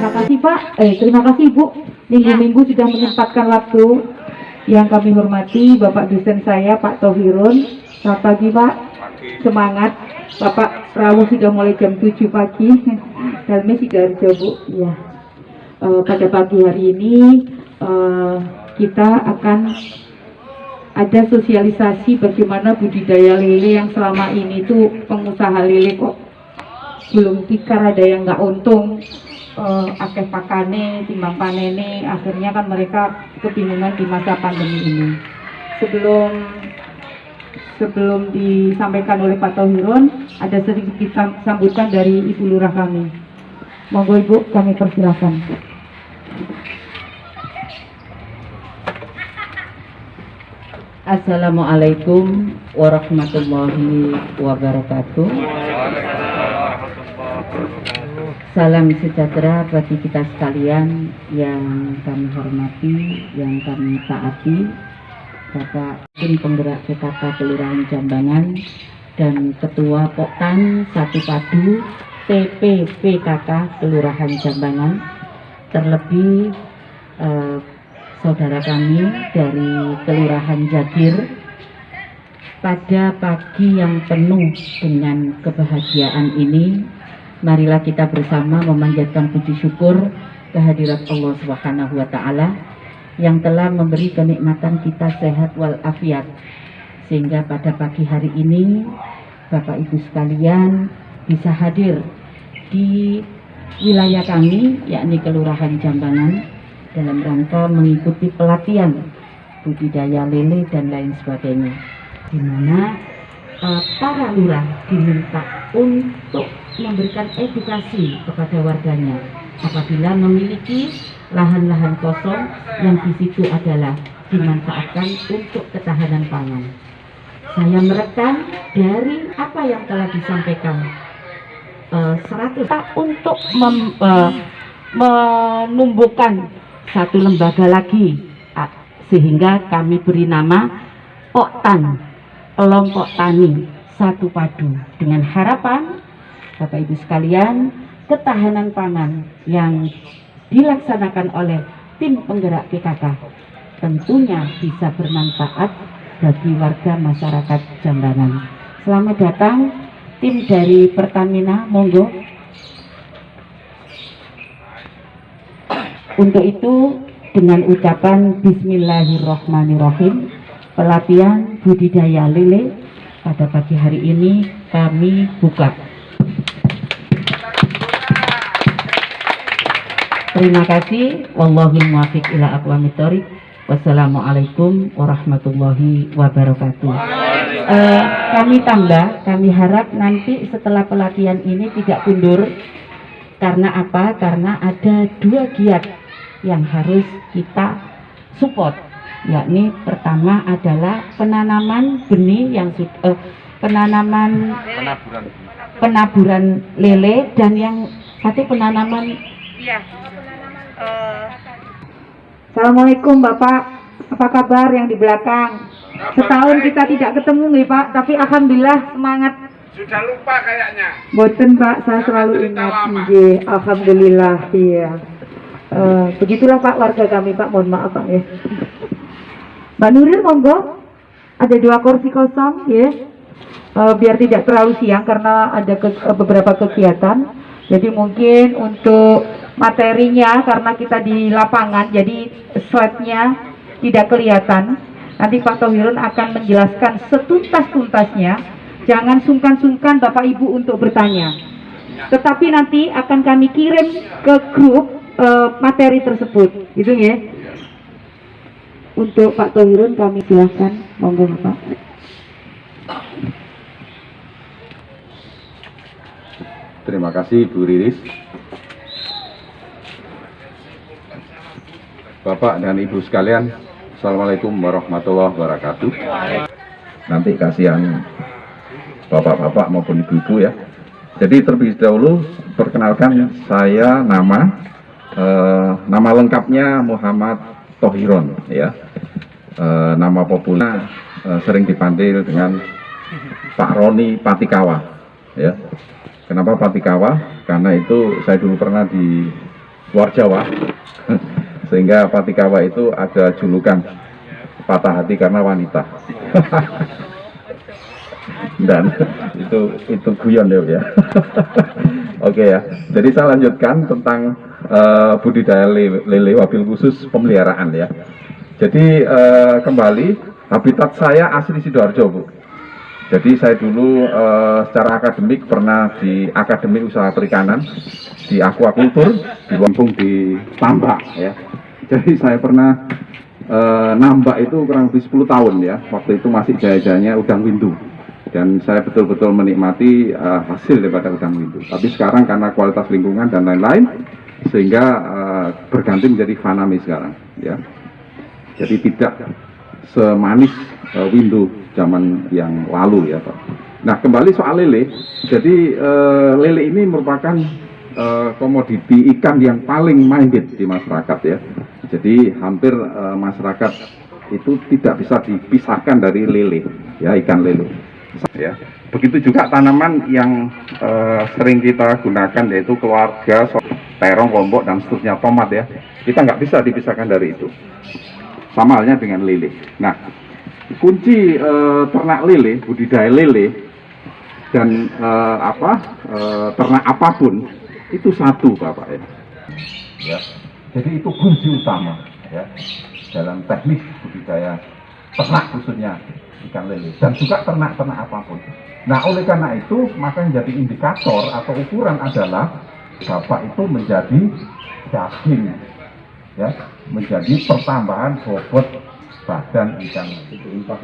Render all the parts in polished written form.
Terima kasih Pak, terima kasih Ibu. Minggu-minggu sudah menyempatkan waktu. Yang kami hormati Bapak dosen saya Pak Tohirun. Selamat pagi Pak, semangat. Bapak rawuh sudah mulai jam 7 pagi. Helmi Sidoarjo Bu. Ya. Pada pagi hari ini kita akan ada sosialisasi bagaimana budidaya lele yang selama ini tuh pengusaha lele kok belum tikar, ada yang nggak untung, akeh pakane timbang panene, akhirnya kan mereka kebingungan di masa pandemi ini. Sebelum disampaikan oleh Pak Tohirun, ada sedikit sambutan dari Ibu Lurah kami. Monggo Ibu, kami persilakan. Assalamualaikum warahmatullahi wabarakatuh. Salam sejahtera bagi kita sekalian yang kami hormati, yang kami taati, Bapak Tim Penggerak PKK Kelurahan Jambangan dan Ketua Poktan Satu Padu TP PKK Kelurahan Jambangan, terlebih saudara kami dari Kelurahan Jagir. Pada pagi yang penuh dengan kebahagiaan ini, marilah kita bersama memanjatkan puji syukur kehadirat Allah Subhanahu wa Ta'ala yang telah memberi kenikmatan kita sehat walafiat, sehingga pada pagi hari ini Bapak Ibu sekalian bisa hadir di wilayah kami, yakni Kelurahan Jambangan, dalam rangka mengikuti pelatihan budidaya lele dan lain sebagainya, di mana para lurah diminta untuk memberikan edukasi kepada warganya apabila memiliki lahan-lahan kosong yang di situ adalah dimanfaatkan untuk ketahanan pangan. Saya merekam dari apa yang telah disampaikan 100 untuk menumbuhkan satu lembaga lagi, sehingga kami beri nama Poktan, Kelompok Tani Satu Padu, dengan harapan Bapak Ibu sekalian, ketahanan pangan yang dilaksanakan oleh tim penggerak PKK tentunya bisa bermanfaat bagi warga masyarakat Jambangan. Selamat datang tim dari Pertamina, monggo. Untuk itu, dengan ucapan Bismillahirrahmanirrahim, pelatihan budidaya lele pada pagi hari ini kami buka. Terima kasih. Wallahul muwaffiq ila aqwamit thoriq. Wassalamualaikum warahmatullahi wabarakatuh. Kami harap nanti setelah pelatihan ini tidak mundur. Karena apa? Karena ada 2 giat yang harus kita support, yakni pertama adalah penanaman benih yang penaburan lele, dan yang satu penanaman. Assalamualaikum Bapak, apa kabar yang di belakang? Setahun kita tidak ketemu nih Pak, tapi alhamdulillah semangat. Sudah lupa kayaknya. Boten Pak, saya selalu ingat. Alhamdulillah, iya. Begitulah Pak warga kami Pak, mohon maaf Pak ya. Mbak Nuril monggo, ada 2 kursi kosong ya. Biar tidak terlalu siang karena ada beberapa kegiatan. Jadi mungkin untuk materinya, karena kita di lapangan, jadi slide-nya tidak kelihatan. Nanti Pak Tohirun akan menjelaskan setuntas-tuntasnya. Jangan sungkan-sungkan Bapak Ibu untuk bertanya. Tetapi nanti akan kami kirim ke grup materi tersebut, gitu ya. Untuk Pak Tohirun kami silakan, monggo Bapak. Terima kasih Bu Riris. Bapak dan Ibu sekalian, Assalamualaikum warahmatullahi wabarakatuh. Nanti kasihan Bapak-bapak maupun Ibu-ibu ya. Jadi terlebih dahulu perkenalkan, saya nama lengkapnya Muhammad Tohirun ya. Nama populer sering dipanggil dengan Pak Roni Patikawa ya. Kenapa Patikawa? Karena itu saya dulu pernah luar Jawa. Sehingga Patikawa itu ada julukan patah hati karena wanita. Dan itu guyon ya. Oke ya. Jadi saya lanjutkan tentang budidaya lele wabil khusus pemeliharaan ya. Jadi kembali habitat saya asli Sidoarjo, Bu. Jadi saya dulu secara akademik pernah di Akademi Usaha Perikanan, di akuakultur, di Lampung, di tambak ya. Jadi saya pernah nambak itu kurang lebih 10 tahun ya. Waktu itu masih jaya-jayanya udang windu. Dan saya betul-betul menikmati hasil daripada udang windu. Tapi sekarang karena kualitas lingkungan dan lain-lain, sehingga berganti menjadi faname sekarang ya. Jadi tidak semanis windu zaman yang lalu ya Pak. Nah kembali soal lele, jadi lele ini merupakan komoditi ikan yang paling minded di masyarakat ya. Jadi hampir masyarakat itu tidak bisa dipisahkan dari lele ya, ikan lele ya. Begitu juga tanaman yang sering kita gunakan yaitu keluarga, terong, lombok dan seterusnya, tomat ya. Kita nggak bisa dipisahkan dari itu. Sama halnya dengan lele. Nah, kunci ternak lele, budidaya lele dan ternak apapun itu satu, Bapak ya. Ya. Jadi itu kunci utama ya dalam teknik budidaya ternak khususnya ikan lele dan juga ternak-ternak apapun. Nah, oleh karena itu maka yang jadi indikator atau ukuran adalah Bapak itu menjadi daging ya, menjadi pertambahan bobot badan ikan.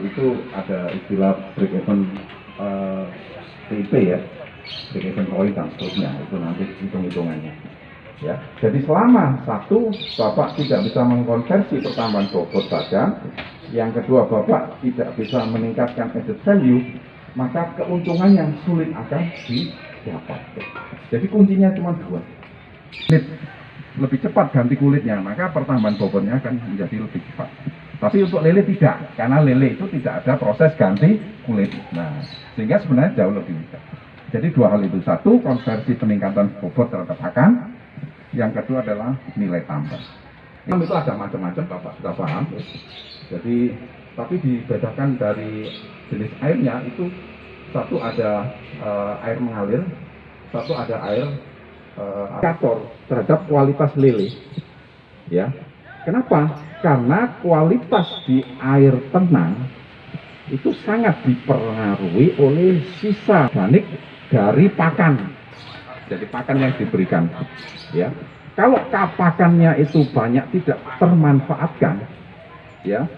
Itu ada istilah break-even PIP ya, break-even point dan seterusnya, itu nanti hitung-hitungannya ya. Jadi selama satu Bapak tidak bisa mengkonversi pertambahan bobot badan, yang kedua Bapak tidak bisa meningkatkan added value, maka keuntungan yang sulit akan didapat. Jadi kuncinya cuma dua. Lebih cepat ganti kulitnya, maka pertambahan bobotnya akan menjadi lebih cepat. Tapi untuk lele tidak, karena lele itu tidak ada proses ganti kulit. Nah, sehingga sebenarnya jauh lebih mudah. Jadi dua hal itu, satu konversi peningkatan bobot terhadap pakan, yang kedua adalah nilai tambah. Itu ada macam-macam, Bapak sudah paham. Jadi, tapi dibedakan dari jenis airnya itu, satu ada air mengalir, satu ada air indikator terhadap kualitas lele. Ya, kenapa? Karena kualitas di air tenang itu sangat dipengaruhi oleh sisa organik dari pakan. Jadi pakan yang diberikan, ya. Kalau pakannya itu banyak tidak termanfaatkan, ya,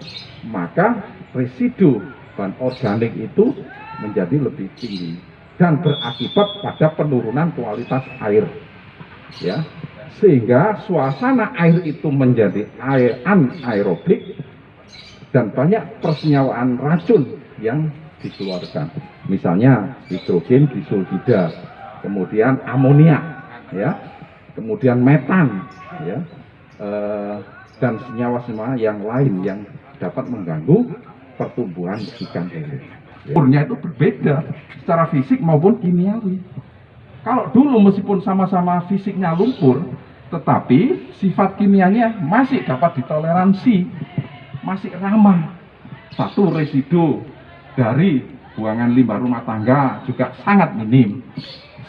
maka residu bahan organik itu menjadi lebih tinggi dan berakibat pada penurunan kualitas air, ya, sehingga suasana air itu menjadi air anaerobik dan banyak persenyawaan racun yang dikeluarkan, misalnya nitrogen disulfida, kemudian amonia, ya, kemudian metan, ya, dan senyawa-senyawa yang lain yang dapat mengganggu pertumbuhan ikan lele. Lumpurnya itu berbeda secara fisik maupun kimiawi. Kalau dulu meskipun sama-sama fisiknya lumpur, tetapi sifat kimianya masih dapat ditoleransi, masih ramah. Satu, residu dari buangan limbah rumah tangga juga sangat minim,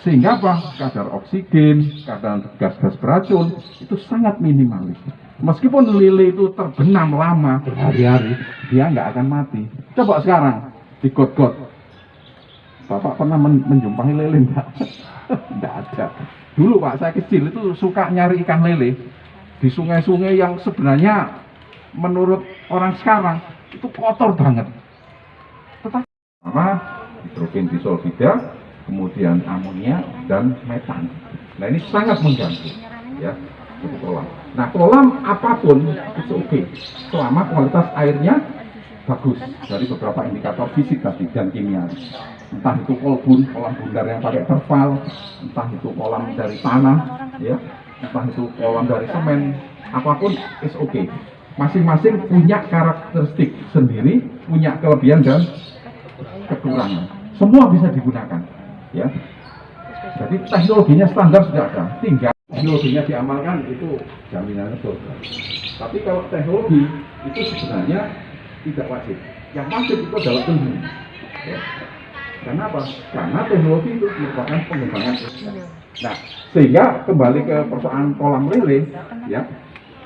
sehingga apa? Kadar oksigen, kadar gas-gas beracun itu sangat minimalis. Meskipun lele itu terbenam lama berhari-hari, dia nggak akan mati. Coba sekarang digot-got, Bapak pernah menjumpai lele enggak? Enggak ada. Dulu Pak, saya kecil itu suka nyari ikan lele di sungai-sungai yang sebenarnya menurut orang sekarang itu kotor banget. Tetapi nitrogen disulfida, kemudian amonia dan metan. Nah, ini sangat mengganggu, ya, untuk kolam. Nah, kolam apapun itu oke, selama kualitas airnya bagus dari beberapa indikator fisik tadi dan kimia. Entah itu kolbun, kolam bundar yang pakai terpal, entah itu kolam dari tanah, ya, entah itu kolam dari semen, apapun is oke. Masing-masing punya karakteristik sendiri, punya kelebihan dan kekurangan. Semua bisa digunakan, ya. Jadi teknologinya standar sudah ada, tinggal teknologinya diamalkan itu jaminannya surga. Tapi kalau teknologi itu sebenarnya tidak wajib. Yang wajib itu adalah ilmu. Ya. Karena apa? Karena teknologi itu merupakan pengembangan. Nah, sehingga kembali ke persoalan kolam lele, ya,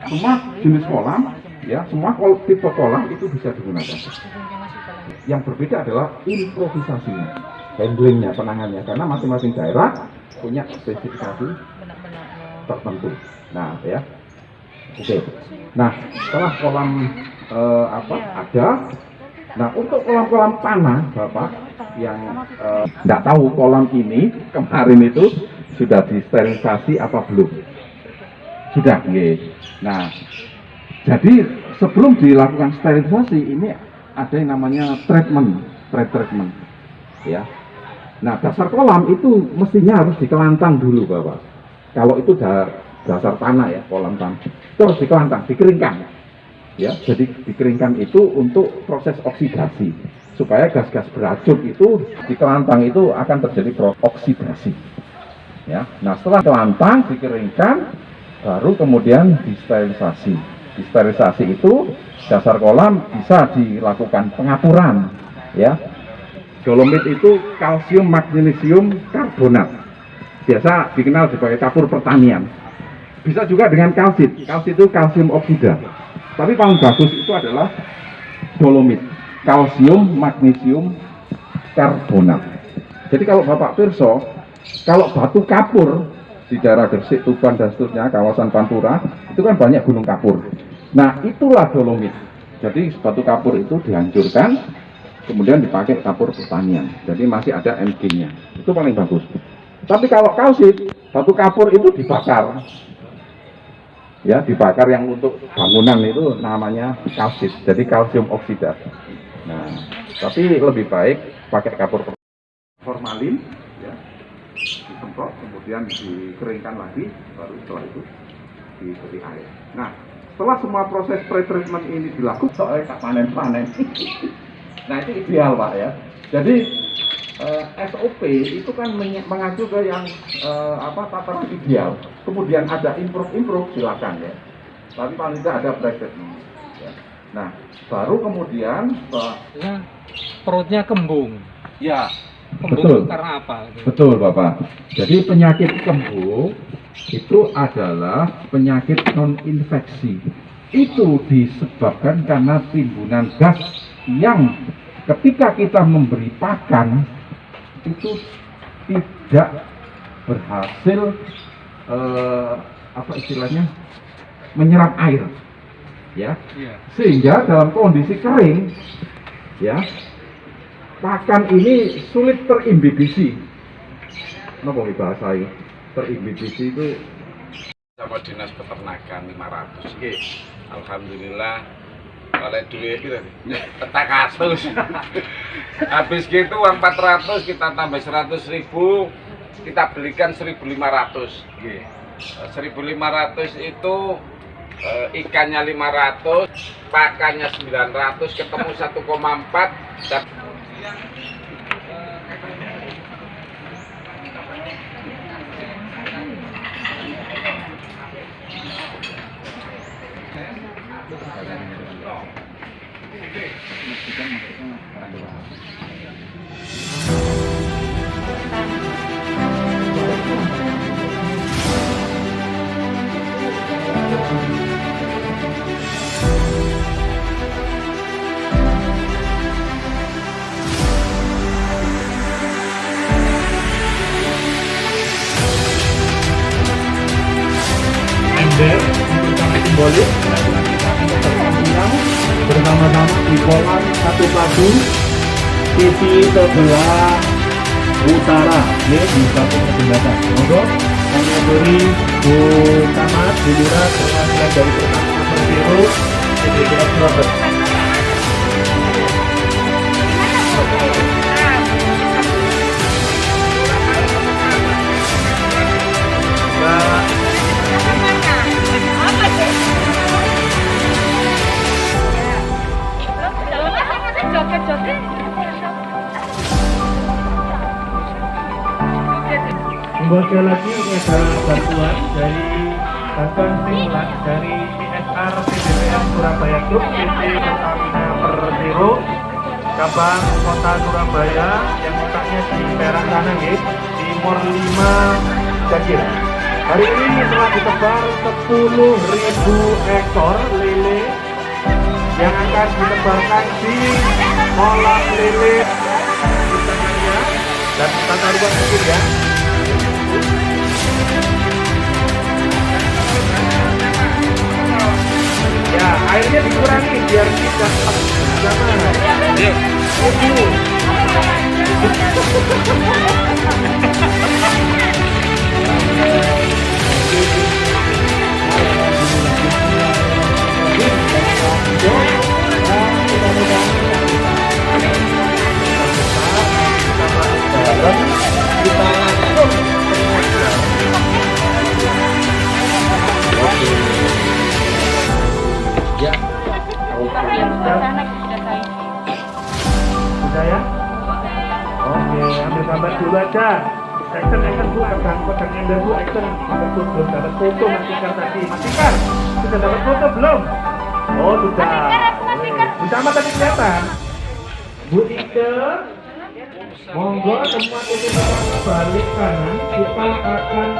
semua jenis kolam, ya, semua tipe kolam itu bisa digunakan. Yang berbeda adalah improvisasinya, handlingnya, penanganannya, karena masing-masing daerah punya spesifikasi tertentu. Nah, ya, oke. Nah, setelah kolam ada. Nah, untuk kolam-kolam tanah, Bapak, yang nggak tahu kolam ini kemarin itu sudah disterilisasi apa belum? Sudah, nggih. Nah, jadi sebelum dilakukan sterilisasi ini ada yang namanya treatment, ya. Nah, dasar kolam itu mestinya harus dikelantang dulu, Bapak. Kalau itu dasar tanah ya, kolam tanah, itu harus dikelantang, dikeringkan. Ya, jadi dikeringkan itu untuk proses oksidasi supaya gas-gas beracun itu di kelantang itu akan terjadi proses oksidasi. Ya, nah setelah kelantang dikeringkan, baru kemudian disterilisasi. Disterilisasi itu dasar kolam bisa dilakukan pengapuran. Ya, dolomit itu kalsium magnesium karbonat, biasa dikenal sebagai kapur pertanian. Bisa juga dengan kalsit. Kalsit itu kalsium oksida. Tapi paling bagus itu adalah dolomit, kalsium, magnesium, karbonat. Jadi kalau Bapak pirsa, kalau batu kapur di daerah Gresik, Tuban dan seterusnya, kawasan Pantura, itu kan banyak gunung kapur. Nah, itulah dolomit. Jadi batu kapur itu dihancurkan, kemudian dipakai kapur pertanian. Jadi masih ada MG-nya. Itu paling bagus. Tapi kalau kalsit, batu kapur itu dibakar. Ya, dibakar yang untuk bangunan itu namanya kalsit, jadi kalsium oksida. Nah, tapi lebih baik pakai kapur formalin, ya, disemprot, kemudian dikeringkan lagi, baru setelah itu diberi air. Nah, setelah semua proses pre-treatment ini dilakukan, soalnya panen-panen. Nah, itu ideal, Pak, ya. Jadi SOP itu kan mengacu ke yang tataran ideal. Kemudian ada improve silakan ya. Tapi paling tidak ada bracket. Ya. Nah, baru kemudian perutnya kembung. Ya, Kembung betul. karena apa? Betul, Bapak. Jadi penyakit kembung itu adalah penyakit non infeksi. Itu disebabkan karena timbunan gas yang ketika kita memberi pakan itu tidak berhasil menyerap air, ya, sehingga dalam kondisi kering, ya, pakan ini sulit terimbibisi. Napa bahasa ini? Terimbibisi itu sama dinas peternakan 500. Nggih. Alhamdulillah. Oleh duit itu petak kasus. Habis gitu uang 400 kita tambah 100.000, kita belikan 1.500. 1.500 itu ikannya 500, pakannya 900, ketemu 1,4. ember untuk kami simbolik bersama-sama di kolam satu padu sisi sebelah utara ya, di satu jembatan. Monggo kami beri Bu Camat, Bu Lurah, perwakilan dari Pertamina Persero, PDKS Robert. Bahwa sekali lagi ini adalah bantuan stimulan dari CSR PDPM Surabaya Group PT Pertamina Persero cabang kota Surabaya yang letaknya di Perak sana di Timur 5 Gajil. Hari ini telah ditebar 10.000 ekor lele yang akan ditebarkan di kolam lele dan tata ruang kecil ya. Ya, airnya dikurangi biar tidak sama. Sudah ya? Oke, ambil gambar dulu aja. Action Bu, pedang ember Bu, action. Belum dapat foto Mas Ikar tadi. Mas Ikar, sudah dapat foto belum? Oh, sudah. Sudah amat tadi kelihatan. Bu Ikar, monggo semua titik balik kanan, kita akan